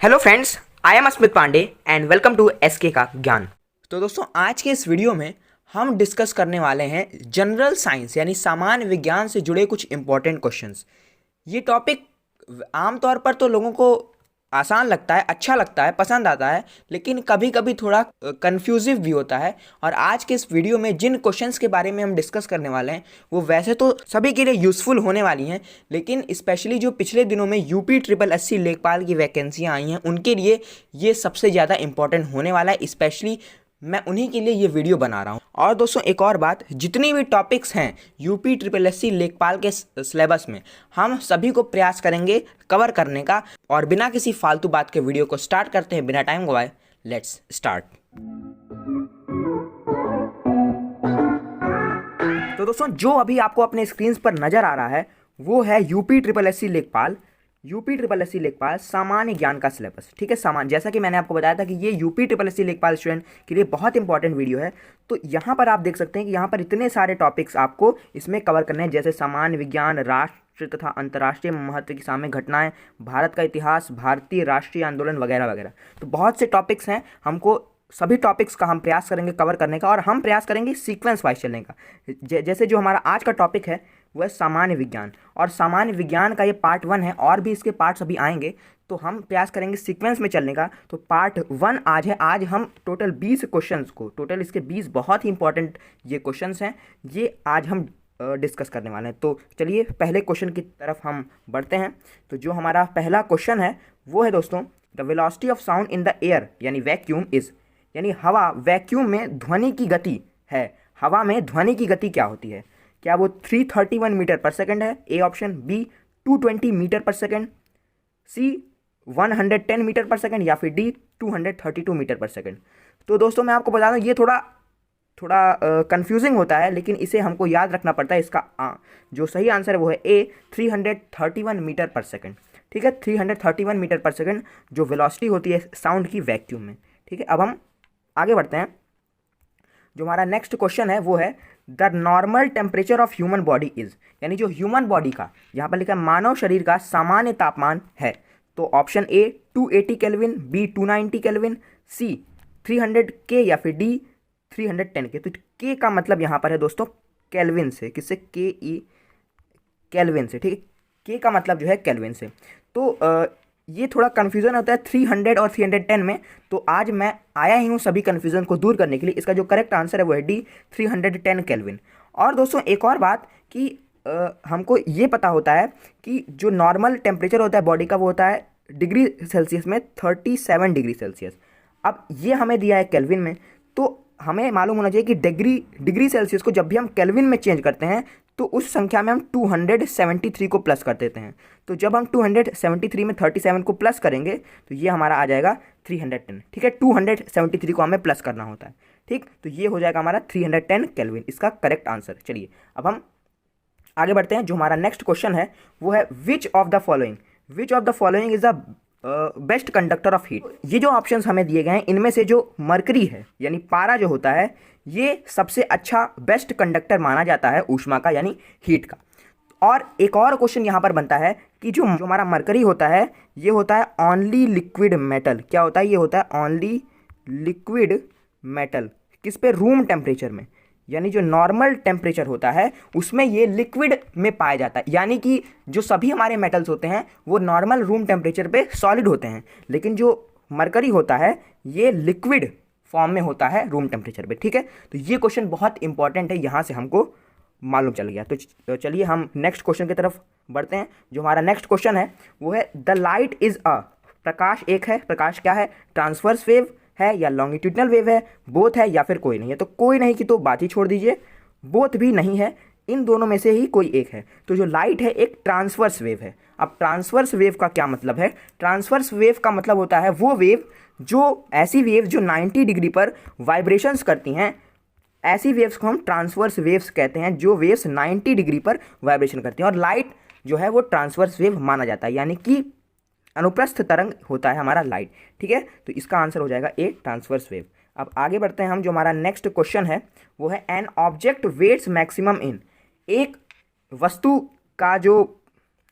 Hello friends, I am Asmit Pandey and welcome to SK का ज्ञान। तो दोस्तों, आज के इस वीडियो में हम डिस्कस करने वाले हैं जनरल साइंस यानी सामान्य विज्ञान से जुड़े कुछ इंपॉर्टेंट क्वेश्चंस। ये टॉपिक आमतौर पर तो लोगों को आसान लगता है, अच्छा लगता है, पसंद आता है, लेकिन कभी कभी थोड़ा कंफ्यूजिव भी होता है। और आज के इस वीडियो में जिन क्वेश्चंस के बारे में हम डिस्कस करने वाले हैं वो वैसे तो सभी के लिए यूज़फुल होने वाली हैं, लेकिन स्पेशली जो पिछले दिनों में यूपी ट्रिपल एससी लेखपाल की वैकेंसियाँ आई हैं उनके लिए ये सबसे ज़्यादा इंपॉर्टेंट होने वाला है। स्पेशली मैं उन्हीं के लिए ये वीडियो बना रहा हूँ। और दोस्तों, एक और बात, जितनी भी टॉपिक्स हैं यूपी ट्रिपल एससी लेखपाल के सिलेबस में हम सभी को प्रयास करेंगे कवर करने का। और बिना किसी फालतू बात के वीडियो को स्टार्ट करते हैं, बिना टाइम गवाए। Let's start. तो दोस्तों, जो अभी आपको अपने स्क्रीन पर नज़र आ रहा है वो है यूपी ट्रिपल एससी लेखपाल सामान्य ज्ञान का सिलेबस। ठीक है, सामान्य, जैसा कि मैंने आपको बताया था कि ये यूपी ट्रिपल एससी लेखपाल स्टूडेंट के लिए बहुत इंपॉर्टेंट वीडियो है। तो यहाँ पर आप देख सकते हैं कि यहाँ पर इतने सारे टॉपिक्स आपको इसमें कवर करने हैं, जैसे सामान्य विज्ञान, राष्ट्र तथा अंतर्राष्ट्रीय महत्व की सामयिक घटनाएं, भारत का इतिहास, भारतीय राष्ट्रीय आंदोलन वगैरह वगैरह। तो बहुत से टॉपिक्स हैं, हमको सभी टॉपिक्स का हम प्रयास करेंगे कवर करने का, और हम प्रयास करेंगे सीक्वेंस वाइज चलने का। जैसे जो हमारा आज का टॉपिक है वह सामान्य विज्ञान, और सामान्य विज्ञान का ये पार्ट 1 है, और भी इसके पार्ट्स अभी आएंगे। तो हम प्रयास करेंगे सीक्वेंस में चलने का। तो पार्ट 1 आज है। आज हम टोटल 20 क्वेश्चंस को, टोटल इसके 20 बहुत ही इंपॉर्टेंट ये क्वेश्चंस हैं, ये आज हम डिस्कस करने वाले हैं। तो चलिए पहले क्वेश्चन की तरफ हम बढ़ते हैं। तो जो हमारा पहला क्वेश्चन है वो है दोस्तों, the velocity of sound in the air यानी वैक्यूम इज, यानी हवा, वैक्यूम में ध्वनि की गति है। हवा में ध्वनि की गति क्या होती है? क्या वो 331 मीटर पर सेकंड है? A option. बी 220 मीटर पर सेकंड, सी 110 मीटर पर सेकंड, या फिर डी 232 मीटर पर सेकंड। तो दोस्तों, मैं आपको बता दूं ये थोड़ा कंफ्यूजिंग होता है, लेकिन इसे हमको याद रखना पड़ता है। इसका जो सही आंसर है वो है ए 331 मीटर पर सेकंड। ठीक है, 331 मीटर पर सेकंड जो वेलोसिटी होती है साउंड की वैक्यूम में। ठीक है, अब हम आगे बढ़ते हैं। जो हमारा नेक्स्ट क्वेश्चन है वो है, the normal temperature of human body is, यानी जो ह्यूमन बॉडी का, यहाँ पर लिखा है मानव शरीर का सामान्य तापमान है। तो option A 280 kelvin, B 290 kelvin, C 300 K, या फिर डी 310 के। तो के का मतलब यहाँ पर है दोस्तों केल्विन से, किससे? के ई, केल्विन से। ठीक है, के का मतलब जो है केल्विन से। तो ये थोड़ा कन्फ्यूज़न होता है 300 और 310 में। तो आज मैं आया ही हूँ सभी कन्फ्यूज़न को दूर करने के लिए। इसका जो करेक्ट आंसर है वो है डी 310 केल्विन। और दोस्तों, एक और बात कि हमको ये पता होता है कि जो नॉर्मल टेम्परेचर होता है बॉडी का वो होता है डिग्री सेल्सियस में 37 डिग्री सेल्सियस। अब ये हमें दिया है केल्विन में, तो हमें मालूम होना चाहिए कि डिग्री सेल्सियस को जब भी हम केल्विन में चेंज करते हैं तो उस संख्या में हम 273 को प्लस कर देते हैं। तो जब हम 273 में 37 को प्लस करेंगे तो ये हमारा आ जाएगा 310। ठीक है, 273 को हमें प्लस करना होता है। ठीक, तो ये हो जाएगा हमारा 310 केल्विन, इसका करेक्ट आंसर। चलिए अब हम आगे बढ़ते हैं। जो हमारा नेक्स्ट क्वेश्चन है वो है, which of the following is the best conductor of heat. ये जो ऑप्शंस हमें दिए गए हैं इनमें से जो मरकरी है यानी पारा जो होता है ये सबसे अच्छा बेस्ट कंडक्टर माना जाता है ऊष्मा का यानी हीट का। और एक और क्वेश्चन यहाँ पर बनता है कि जो हमारा मरकरी होता है ये होता है ओनली लिक्विड मेटल। क्या होता है? ये होता है ओनली लिक्विड मेटल। किस पे? रूम टेम्परेचर में, यानी जो नॉर्मल टेम्परेचर होता है उसमें ये लिक्विड में पाया जाता है। यानी कि जो सभी हमारे मेटल्स होते हैं वो नॉर्मल रूम टेम्परेचर पे सॉलिड होते हैं, लेकिन जो मरकरी होता है ये लिक्विड फॉर्म में होता है रूम टेम्परेचर पे। ठीक है, तो ये क्वेश्चन बहुत इंपॉर्टेंट है, यहाँ से हमको मालूम चल गया। तो चलिए हम नेक्स्ट क्वेश्चन की तरफ बढ़ते हैं। जो हमारा नेक्स्ट क्वेश्चन है वो है, द लाइट इज अ, प्रकाश एक है। प्रकाश क्या है? ट्रांसवर्स वेव है या लॉन्गिट्यूडनल वेव है, बोथ है या फिर कोई नहीं है। तो कोई नहीं की तो बात ही छोड़ दीजिए, बोथ भी नहीं है, इन दोनों में से ही कोई एक है। तो जो लाइट है एक ट्रांसवर्स वेव है। अब ट्रांसवर्स वेव का क्या मतलब है? ट्रांसवर्स वेव का मतलब होता है वो वेव, जो ऐसी वेव जो 90 डिग्री पर वाइब्रेशंस करती हैं, ऐसी वेव्स को हम ट्रांसवर्स वेव्स कहते हैं, जो वेव्स 90 डिग्री पर वाइब्रेशन करती हैं। और लाइट जो है वो ट्रांसवर्स वेव माना जाता है, यानी कि अनुप्रस्थ तरंग होता है हमारा लाइट। ठीक है, तो इसका आंसर हो जाएगा ए ट्रांसवर्स वेव। अब आगे बढ़ते हैं हम। जो हमारा नेक्स्ट क्वेश्चन है वो है, an object weighs maximum in, एक वस्तु का जो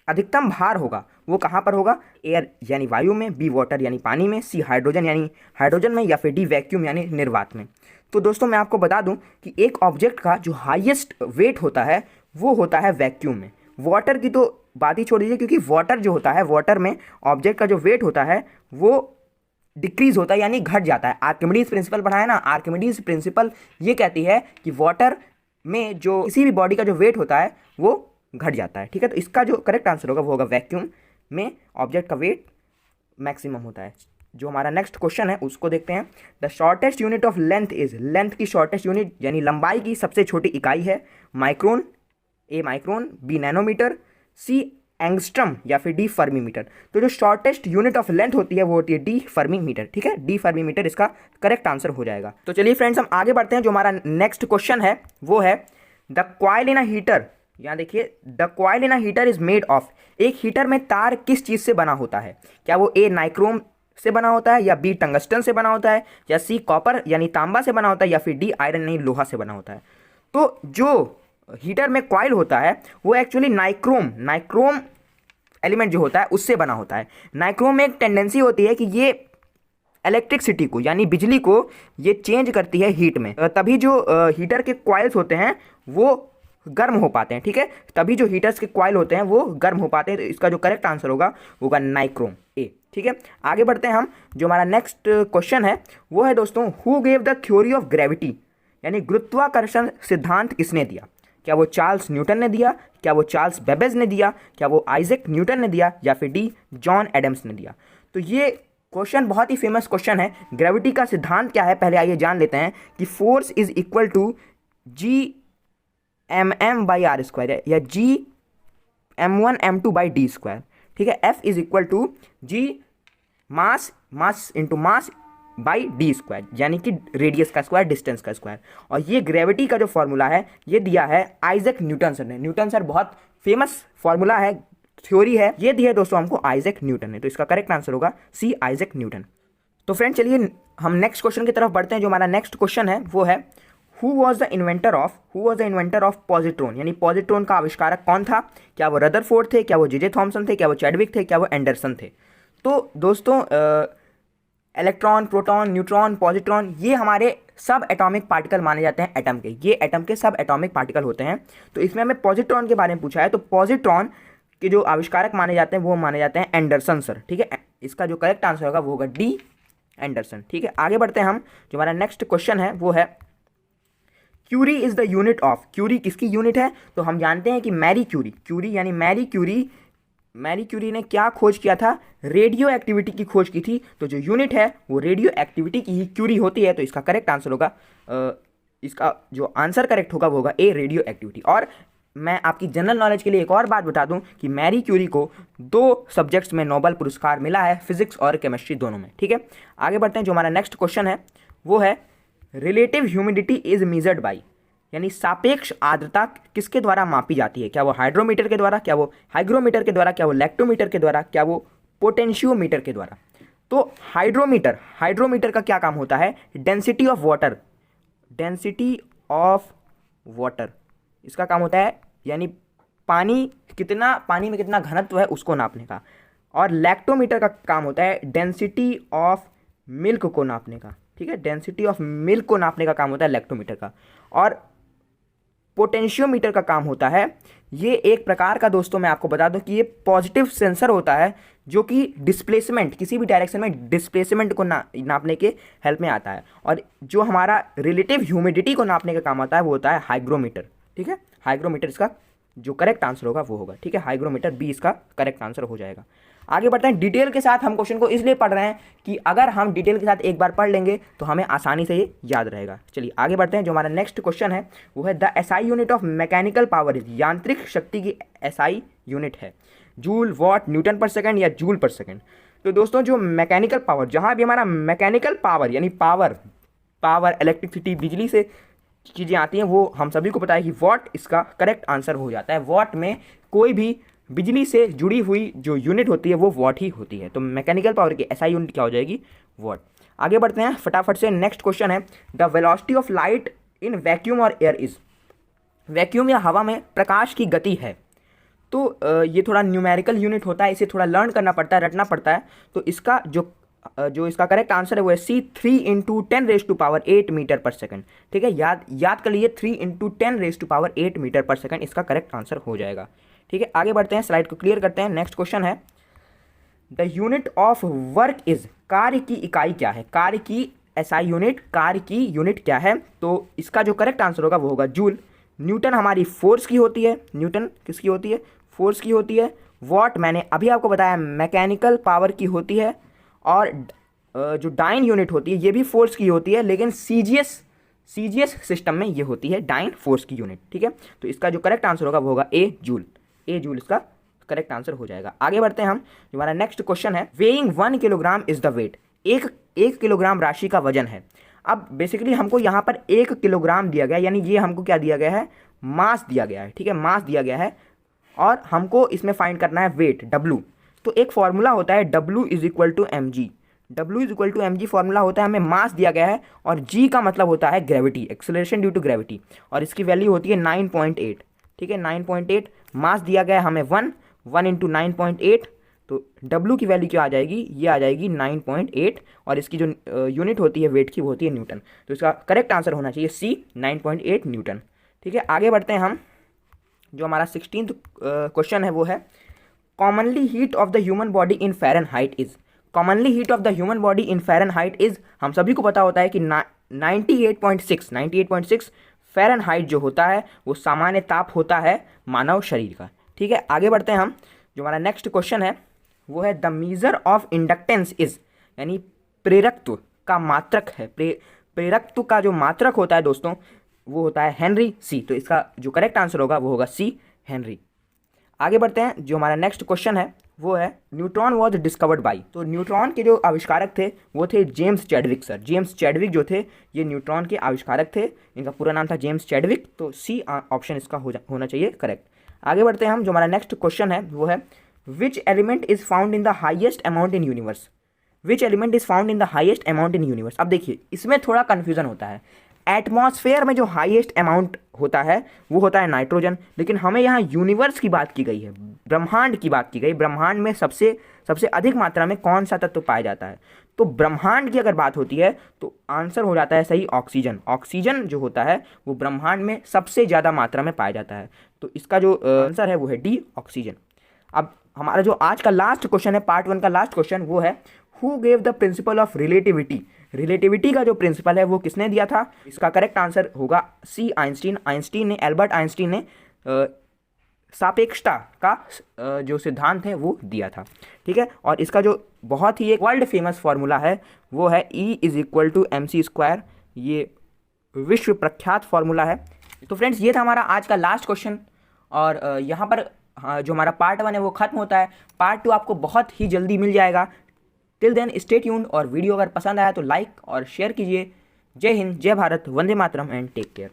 अधिकतम भार होगा वो कहाँ पर होगा? एयर यानी वायु में, बी वाटर यानी पानी में, सी हाइड्रोजन यानी हाइड्रोजन में, या फिर डी वैक्यूम यानी निर्वात में। तो दोस्तों मैं आपको बता दूं कि एक ऑब्जेक्ट का जो हाईएस्ट वेट होता है वो होता है वैक्यूम में। वाटर की तो बात ही छोड़ दीजिए, क्योंकि वाटर जो होता है, वाटर में ऑब्जेक्ट का जो वेट होता है वो डिक्रीज होता है यानी घट जाता है। आर्किमिडीज प्रिंसिपल पढ़ा है ना, आर्किमिडीज प्रिंसिपल ये कहती है कि वाटर में जो किसी भी बॉडी का जो वेट होता है वो घट जाता है। ठीक है, तो इसका जो करेक्ट आंसर होगा वो होगा वैक्यूम में ऑब्जेक्ट का वेट मैक्सिमम होता है। जो हमारा नेक्स्ट क्वेश्चन है उसको देखते हैं। The shortest unit of length is, length की शॉर्टेस्ट यूनिट यानी लंबाई की सबसे छोटी इकाई है माइक्रोन, ए माइक्रोन, बी नैनोमीटर, सी एंगस्ट्रम या फिर डी फर्मीमीटर। तो जो शॉर्टेस्ट यूनिट ऑफ लेंथ होती है वो होती है डी फर्मीमीटर। ठीक है, डी फर्मीमीटर इसका करेक्ट आंसर हो जाएगा। तो चलिए फ्रेंड्स हम आगे बढ़ते हैं। जो हमारा नेक्स्ट क्वेश्चन है वो है the coil in a heater. यहाँ देखिए, the coil in a heater is made of, एक हीटर में तार किस चीज़ से बना होता है? क्या वो ए नाइक्रोम से बना होता है, या बी टंगस्टन से बना होता है, या सी कॉपर यानी तांबा से बना होता है, या फिर डी आयरन यानी लोहा से बना होता है? तो जो हीटर में कॉइल होता है वो एक्चुअली नाइक्रोम एलिमेंट जो होता है उससे बना होता है। नाइक्रोम में एक टेंडेंसी होती है कि ये इलेक्ट्रिसिटी को यानी बिजली को ये चेंज करती है हीट में, तभी जो हीटर के कॉइल्स होते हैं वो गर्म हो पाते हैं। ठीक है, तभी जो हीटर्स के कॉइल होते हैं वो गर्म हो पाते हैं। तो इसका जो करेक्ट आंसर होगा वो होगा नाइक्रोम, ए। ठीक है, आगे बढ़ते हैं हम। जो हमारा नेक्स्ट क्वेश्चन है वो है दोस्तों, who gave the theory of gravity, यानी गुरुत्वाकर्षण सिद्धांत किसने दिया? क्या वो चार्ल्स न्यूटन ने दिया, क्या वो चार्ल्स बेबेज ने दिया, क्या वो आइजैक न्यूटन ने दिया, या फिर डी जॉन एडम्स ने दिया? तो ये क्वेश्चन बहुत ही फेमस क्वेश्चन है। ग्रेविटी का सिद्धांत क्या है पहले आइए जान लेते हैं कि force is equal to G M by R square, या G m1 m2 by D square. ठीक है, F is equal to G mass into mass by D square, यानी कि रेडियस का स्क्वायर, डिस्टेंस का स्क्वायर। और ये ग्रेविटी का जो फॉर्मूला है ये दिया है आइजैक न्यूटन सर ने। न्यूटन सर बहुत फेमस फॉर्मूला है, थ्योरी है, ये दी है दोस्तों हमको आइजैक न्यूटन ने। तो इसका करेक्ट आंसर होगा सी आइजैक न्यूटन। तो फ्रेंड चलिए हम नेक्स्ट क्वेश्चन की तरफ बढ़ते हैं। जो हमारा नेक्स्ट क्वेश्चन है वो है who was the inventor of positron, यानी पॉजिट्रॉन का आविष्कारक कौन था? क्या वो रदरफोर्ड थे, क्या वो जे थॉमसन थे, क्या वो चैडविक थे, क्या वो एंडरसन थे? तो दोस्तों इलेक्ट्रॉन, प्रोटॉन, न्यूट्रॉन, पॉजिट्रॉन ये हमारे सब एटॉमिक पार्टिकल माने जाते हैं एटम के। ये एटम के सब एटॉमिक पार्टिकल होते हैं। तो इसमें हमें पॉजिट्रॉन के बारे में पूछा है, तो पॉजिट्रॉन के जो आविष्कारक माने जाते हैं वो माने जाते हैं एंडरसन सर। ठीक है, इसका जो करेक्ट आंसर होगा वो होगा डी एंडरसन। ठीक है, आगे बढ़ते हैं हम। जो हमारा नेक्स्ट क्वेश्चन है वो है curie is the unit of, curie किसकी यूनिट है? तो हम जानते हैं कि मैरी क्यूरी यानी मैरी क्यूरी ने क्या खोज किया था? रेडियो एक्टिविटी की खोज की थी। तो जो यूनिट है वो रेडियो एक्टिविटी की ही क्यूरी होती है। तो इसका करेक्ट आंसर होगा इसका जो आंसर करेक्ट होगा वो होगा ए रेडियो एक्टिविटी। और मैं आपकी जनरल नॉलेज के लिए एक और बात बता दूं कि मैरी क्यूरी को 2 सब्जेक्ट्स में नोबेल पुरस्कार मिला है, फिजिक्स और केमिस्ट्री दोनों में। ठीक है, आगे बढ़ते हैं। जो हमारा नेक्स्ट क्वेश्चन है वो है relative humidity is measured by, यानी सापेक्ष आर्द्रता किसके द्वारा मापी जाती है? क्या वो हाइड्रोमीटर के द्वारा, क्या वो हाइग्रोमीटर के द्वारा, क्या वो लैक्टोमीटर के द्वारा, क्या वो पोटेंशियोमीटर के द्वारा? तो हाइड्रोमीटर का क्या काम होता है? डेंसिटी ऑफ वाटर इसका काम होता है, यानी पानी में कितना घनत्व है उसको नापने का। और लैक्टोमीटर का काम होता है डेंसिटी ऑफ मिल्क को नापने का। ठीक है, डेंसिटी ऑफ मिल्क को नापने का काम होता है लैक्टोमीटर का। और पोटेंशियोमीटर का काम होता है, ये एक प्रकार का दोस्तों मैं आपको बता दूं कि ये पॉजिटिव सेंसर होता है जो कि डिस्प्लेसमेंट, किसी भी डायरेक्शन में डिस्प्लेसमेंट को नापने के हेल्प में आता है। और जो हमारा रिलेटिव ह्यूमिडिटी को नापने का काम आता है वो होता है हाइग्रोमीटर। ठीक है, हाइग्रोमीटर इसका जो करेक्ट आंसर होगा वो होगा। ठीक है, हाइग्रोमीटर बी इसका करेक्ट आंसर हो जाएगा। आगे बढ़ते हैं। डिटेल के साथ हम क्वेश्चन को इसलिए पढ़ रहे हैं कि अगर हम डिटेल के साथ एक बार पढ़ लेंगे तो हमें आसानी से ये याद रहेगा। चलिए आगे बढ़ते हैं। जो हमारा नेक्स्ट क्वेश्चन है वो है the SI unit of mechanical power is, यांत्रिक शक्ति की एसआई यूनिट है जूल, वॉट, न्यूटन पर सेकंड या जूल पर सेकंड। तो दोस्तों जो मैकेनिकल पावर, जहाँ भी हमारा मैकेनिकल पावर यानी पावर इलेक्ट्रिसिटी, बिजली से चीज़ें आती हैं वो हम सभी को पता है कि वॉट इसका करेक्ट आंसर हो जाता है। वॉट में कोई भी बिजली से जुड़ी हुई जो यूनिट होती है वो वॉट ही होती है। तो मैकेनिकल पावर की एसआई यूनिट क्या हो जाएगी? वॉट। आगे बढ़ते हैं फटाफट से। नेक्स्ट क्वेश्चन है the velocity of light in vacuum और एयर इज, वैक्यूम या हवा में प्रकाश की गति है तो ये थोड़ा न्यूमेरिकल यूनिट होता है, इसे थोड़ा लर्न करना पड़ता है, रटना पड़ता है। तो इसका जो इसका करेक्ट आंसर है वो है सी, 3 × 10⁸ मीटर पर सेकंड। ठीक है, याद कर लीजिए, 3 × 10⁸ मीटर पर सेकंड इसका करेक्ट आंसर हो जाएगा। ठीक है, आगे बढ़ते हैं, स्लाइड को क्लियर करते हैं। नेक्स्ट क्वेश्चन है, the unit of work is, कार्य की इकाई क्या है? कार्य की एसआई यूनिट, कार्य की यूनिट क्या है? तो इसका जो करेक्ट आंसर होगा वो होगा जूल। न्यूटन हमारी फोर्स की होती है, न्यूटन किसकी होती है? फोर्स की होती है। वॉट मैंने अभी आपको बताया मैकेनिकल पावर की होती है। और जो डाइन यूनिट होती है ये भी फोर्स की होती है, लेकिन सीजीएस सिस्टम में ये होती है डाइन फोर्स की यूनिट। ठीक है, तो इसका जो करेक्ट आंसर होगा वो होगा ए जूल। ए जूल इसका करेक्ट आंसर हो जाएगा। आगे बढ़ते हैं हम, जो हमारा नेक्स्ट क्वेश्चन है, weighing 1 kilogram is the weight. एक किलोग्राम राशि का वजन है। अब बेसिकली हमको यहाँ पर 1 किलोग्राम दिया गया, यानी ये हमको क्या दिया गया है? मास दिया गया है। ठीक है, मास दिया गया है और हमको इसमें फाइंड करना है वेट, डब्लू। तो एक फॉर्मूला होता है W = mg। W = mg formula होता है, हमें मास दिया गया है और g का मतलब होता है gravity, acceleration due to gravity, और इसकी वैल्यू होती है 9.8। ठीक है, 9.8 मास दिया गया है हमें 1 × 9.8, तो W की वैल्यू क्या आ जाएगी? ये आ जाएगी 9.8, और इसकी जो यूनिट होती है वेट की वो होती है न्यूटन। तो इसका करेक्ट आंसर होना चाहिए C, 9.8 न्यूटन। ठीक है, आगे बढ़ते हैं हम, जो हमारा 16th क्वेश्चन है वो है, commonly heat of the human body in Fahrenheit is. Commonly heat of the human body in Fahrenheit is, हम सभी को पता होता है कि 98.6 फ़ारेनहाइट जो होता है वो सामान्य ताप होता है मानव शरीर का। ठीक है, आगे बढ़ते हैं हम, जो हमारा नेक्स्ट क्वेश्चन है वो है, the measure of inductance is, यानी प्रेरकत्व का मात्रक है। प्रेरकत्व का जो मात्रक होता है दोस्तों वो होता है हेनरी, सी। तो इसका जो करेक्ट आंसर होगा वो होगा सी, हेनरी। आगे बढ़ते हैं, जो हमारा नेक्स्ट क्वेश्चन है वो है, न्यूट्रॉन वॉज डिस्कवर्ड बाई। तो न्यूट्रॉन के जो आविष्कारक थे वो थे James Chadwick sir. James Chadwick जो थे ये न्यूट्रॉन के आविष्कारक थे, इनका पूरा नाम था जेम्स चैडविक। तो सी ऑप्शन इसका होना चाहिए करेक्ट। आगे बढ़ते हैं हम, जो हमारा नेक्स्ट क्वेश्चन है वो है, which element is found in the highest amount in universe. Which element is found in the highest amount in universe. अब देखिए इसमें थोड़ा कन्फ्यूजन होता है। एटमॉस्फेयर में जो हाईएस्ट अमाउंट होता है वो होता है नाइट्रोजन, लेकिन हमें यहाँ यूनिवर्स की बात की गई है, ब्रह्मांड की बात की गई। ब्रह्मांड में सबसे अधिक मात्रा में कौन सा तत्व पाया जाता है? तो ब्रह्मांड की अगर बात होती है तो आंसर हो जाता है सही ऑक्सीजन। ऑक्सीजन जो होता है वो ब्रह्मांड में सबसे ज़्यादा मात्रा में पाया जाता है। तो इसका जो आंसर है वो है डी, ऑक्सीजन। अब हमारा जो आज का लास्ट क्वेश्चन है, पार्ट 1 का लास्ट क्वेश्चन, वो है, who gave the principle of relativity. Relativity का जो प्रिंसिपल है वो किसने दिया था? इसका करेक्ट आंसर होगा सी, आइंस्टीन। आइंस्टीन ने, एल्बर्ट आइंस्टीन ने सापेक्षता का जो सिद्धांत है वो दिया था। ठीक है, और इसका जो बहुत ही एक वर्ल्ड फेमस फार्मूला है वो है E = mc²। ये विश्व प्रख्यात फार्मूला है। तो फ्रेंड्स ये था हमारा आज का लास्ट क्वेश्चन, और यहाँ पर जो हमारा पार्ट 1 है वो खत्म होता है। पार्ट 2 आपको बहुत ही जल्दी मिल जाएगा। टिल देन स्टे ट्यून्ड, और वीडियो अगर पसंद आया तो लाइक और शेयर कीजिए। जय हिंद, जय Bharat, Vande Mataram and take care.